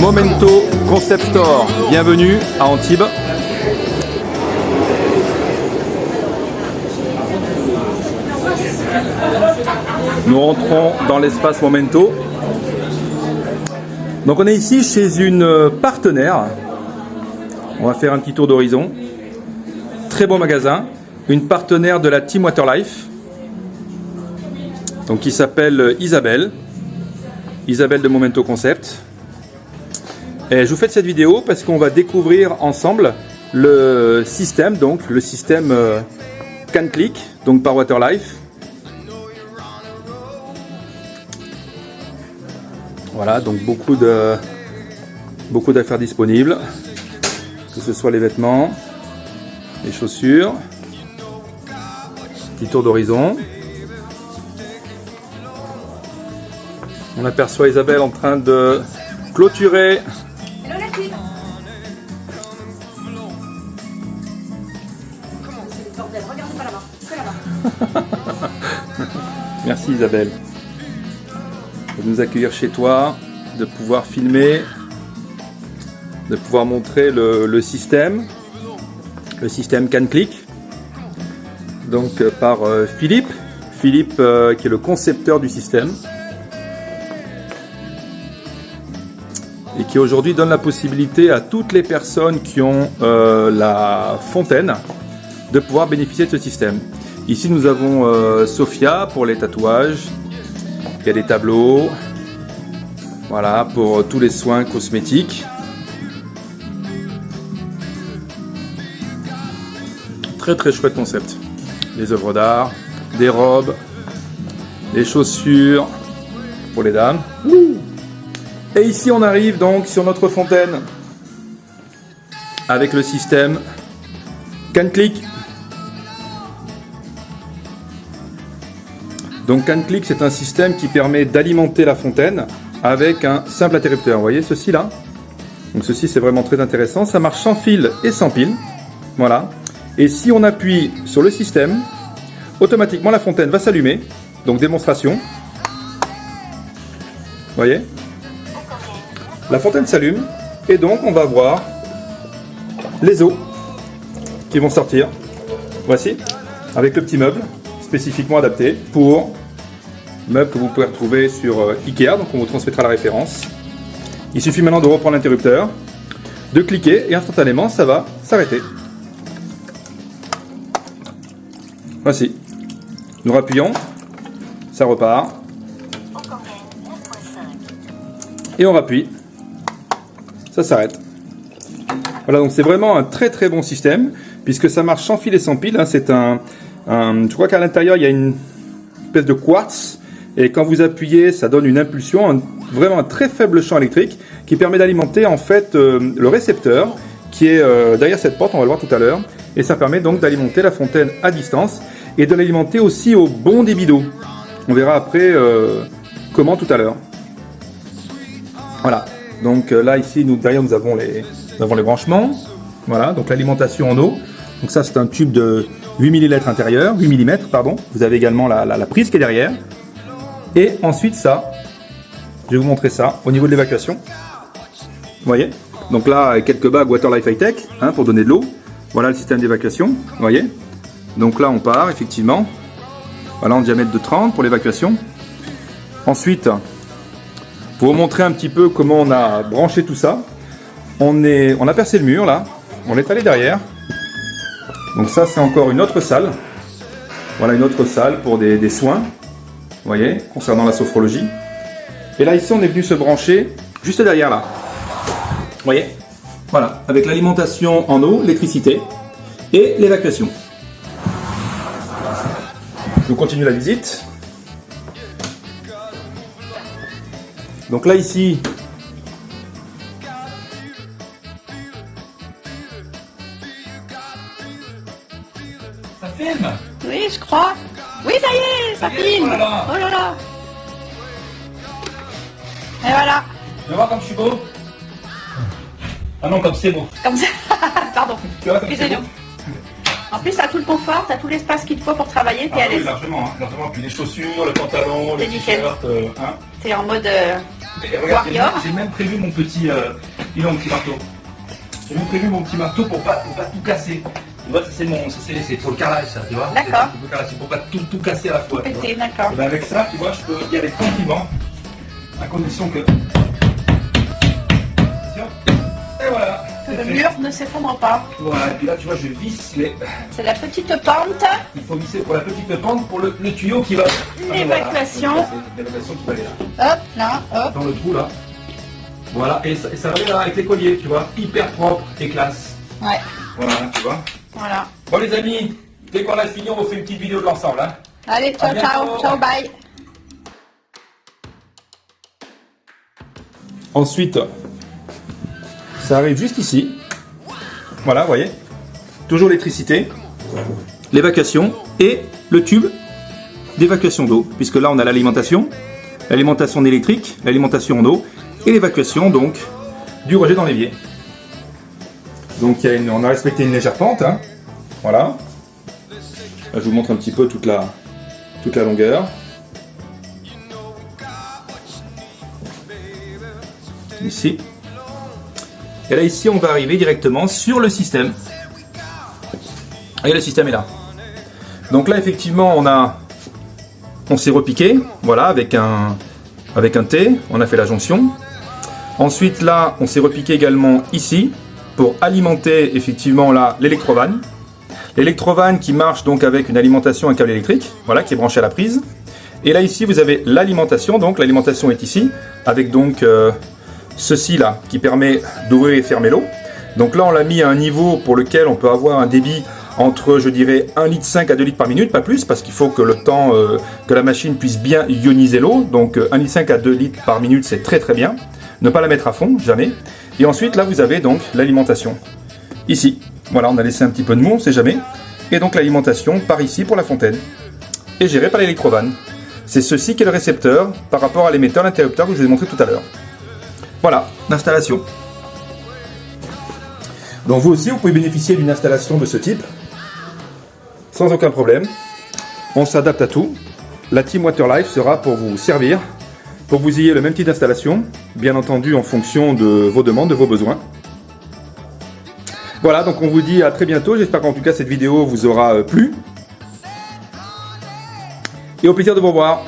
Momento Concept Store, bienvenue à Antibes. Nous rentrons dans l'espace Momento. Donc on est ici chez une partenaire. On va faire un petit tour d'horizon. Très beau magasin. Une partenaire de la Team Waterlife. Donc qui s'appelle Isabelle. Isabelle de Momento Concept. Et je vous fais cette vidéo parce qu'on va découvrir ensemble le système, donc le système CanClick, donc par Waterlife. Voilà, donc beaucoup d'affaires disponibles, que ce soit les vêtements, les chaussures. Petit tour d'horizon. On aperçoit Isabelle en train de clôturer. Merci Isabelle de nous accueillir chez toi, de pouvoir filmer, de pouvoir montrer le système CanClick, donc par Philippe qui est le concepteur du système et qui aujourd'hui donne la possibilité à toutes les personnes qui ont la fontaine de pouvoir bénéficier de ce système. Ici nous avons Sophia pour les tatouages, il y a des tableaux, voilà, pour tous les soins cosmétiques. Très très chouette concept. Des œuvres d'art, des robes, des chaussures pour les dames. Et ici on arrive donc sur notre fontaine avec le système CanClick. Donc CanClick, c'est un système qui permet d'alimenter la fontaine avec un simple interrupteur. Vous voyez ceci là? Donc ceci c'est vraiment très intéressant. Ça marche sans fil et sans pile. Voilà. Et si on appuie sur le système, automatiquement la fontaine va s'allumer. Donc démonstration. Vous voyez? La fontaine s'allume et donc on va voir les eaux qui vont sortir. Voici, avec le petit meuble spécifiquement adapté pour meubles que vous pouvez retrouver sur Ikea, donc on vous transmettra la référence. Il suffit maintenant de reprendre l'interrupteur, de cliquer et instantanément ça va s'arrêter. Voici, nous rappuyons, ça repart, et on rappuie, ça s'arrête. Voilà, donc c'est vraiment un très très bon système puisque ça marche sans fil et sans pile. Hein. C'est je crois qu'à l'intérieur il y a une espèce de quartz et quand vous appuyez ça donne une impulsion, vraiment un très faible champ électrique qui permet d'alimenter en fait le récepteur qui est derrière cette porte, on va le voir tout à l'heure, et ça permet donc d'alimenter la fontaine à distance et de l'alimenter aussi au bon débit d'eau. On verra après comment tout à l'heure. Voilà, donc là ici derrière nous avons les branchements, voilà, donc l'alimentation en eau. Donc ça c'est un tube de 8 ml intérieur, 8 mm pardon. Vous avez également la prise qui est derrière. Et ensuite ça, je vais vous montrer ça au niveau de l'évacuation. Vous voyez? Donc là quelques bagues Waterlife High-Tech hein, pour donner de l'eau. Voilà le système d'évacuation, vous voyez? Donc là on part effectivement. Voilà en diamètre de 30 pour l'évacuation. Ensuite, pour vous montrer un petit peu comment on a branché tout ça, on a percé le mur là, on est allé derrière. Donc ça c'est encore une autre salle. Voilà une autre salle pour des soins, vous voyez, concernant la sophrologie. Et là ici on est venu se brancher juste derrière là. Vous voyez, voilà, avec l'alimentation en eau, l'électricité et l'évacuation. Je continue la visite. Donc là ici, ça filme? Oui, je crois. Oui, ça y est, ça filme. Oh là là. Oh là là. Et voilà. Tu vas voir comme je suis beau? Ah non, comme c'est beau. Comme ça. Pardon. Tu vois comme c'est beau? Excusez-nous. En plus, tu as tout le confort, tu as tout l'espace qu'il te faut pour travailler, Oui, largement, hein, largement. Puis les chaussures, le pantalon, le C'est nickel. t-shirt, hein. Tu es en mode Et regarde, Warrior. j'ai même prévu mon petit, mon petit marteau. J'ai même prévu mon petit marteau pour pas tout casser. Tu vois, ça c'est pour le carrelage, ça, tu vois. D'accord. C'est pour pas tout casser à la fois. tu vois. Pété, d'accord. Et ben avec ça, tu vois, je peux y aller tranquillement, à condition que. Et voilà. Que le mur ne s'effondre pas. Voilà, et puis là, tu vois, je visse les. C'est la petite pente. Il faut visser pour la petite pente pour le tuyau qui va. L'évacuation. Voilà. L'évacuation qui va aller là. Hop, là, hop. Dans le trou là. Voilà, et ça va aller là avec les colliers, tu vois, hyper propre et classe. Ouais, Voilà, tu vois. voilà. Bon les amis, dès qu'on a fini, on fait une petite vidéo de l'ensemble. Hein. Allez, À ciao, ciao, bientôt. ciao, bye. Ensuite, ça arrive juste ici. Voilà, vous voyez. Toujours l'électricité, l'évacuation et le tube d'évacuation d'eau. Puisque là, on a l'alimentation en électrique, l'alimentation en eau et l'évacuation donc du rejet dans l'évier. Donc on a respecté une légère pente. Hein. Voilà. Là, je vous montre un petit peu toute la longueur. Ici. Et là, ici, on va arriver directement sur le système. Et le système est là. Donc là, effectivement, on s'est repiqué, voilà, avec un T, on a fait la jonction. Ensuite, là, on s'est repiqué également ici, pour alimenter, effectivement, là, l'électrovanne. L'électrovanne qui marche donc avec une alimentation, un câble électrique, voilà, qui est branché à la prise. Et là, ici, vous avez l'alimentation, donc l'alimentation est ici, avec donc ceci là, qui permet d'ouvrir et fermer l'eau. Donc là, on l'a mis à un niveau pour lequel on peut avoir un débit entre, je dirais, 1,5 litre à 2 litres par minute, pas plus, parce qu'il faut que le temps, que la machine puisse bien ioniser l'eau. Donc 1,5 litre à 2 litres par minute, c'est très très bien. Ne pas la mettre à fond, jamais. Et ensuite, là, vous avez donc l'alimentation. Ici. Voilà, on a laissé un petit peu de mou, on ne sait jamais. Et donc l'alimentation par ici pour la fontaine. Et gérée par l'électrovanne. C'est ceci qui est le récepteur par rapport à l'émetteur, l'interrupteur que je vous ai montré tout à l'heure. Voilà, l'installation. Donc vous aussi, vous pouvez bénéficier d'une installation de ce type. Sans aucun problème. On s'adapte à tout. La Team Waterlife sera pour vous servir, pour que vous ayez le même type d'installation, bien entendu en fonction de vos demandes, de vos besoins. Voilà, donc on vous dit à très bientôt. J'espère qu'en tout cas cette vidéo vous aura plu. Et au plaisir de vous revoir.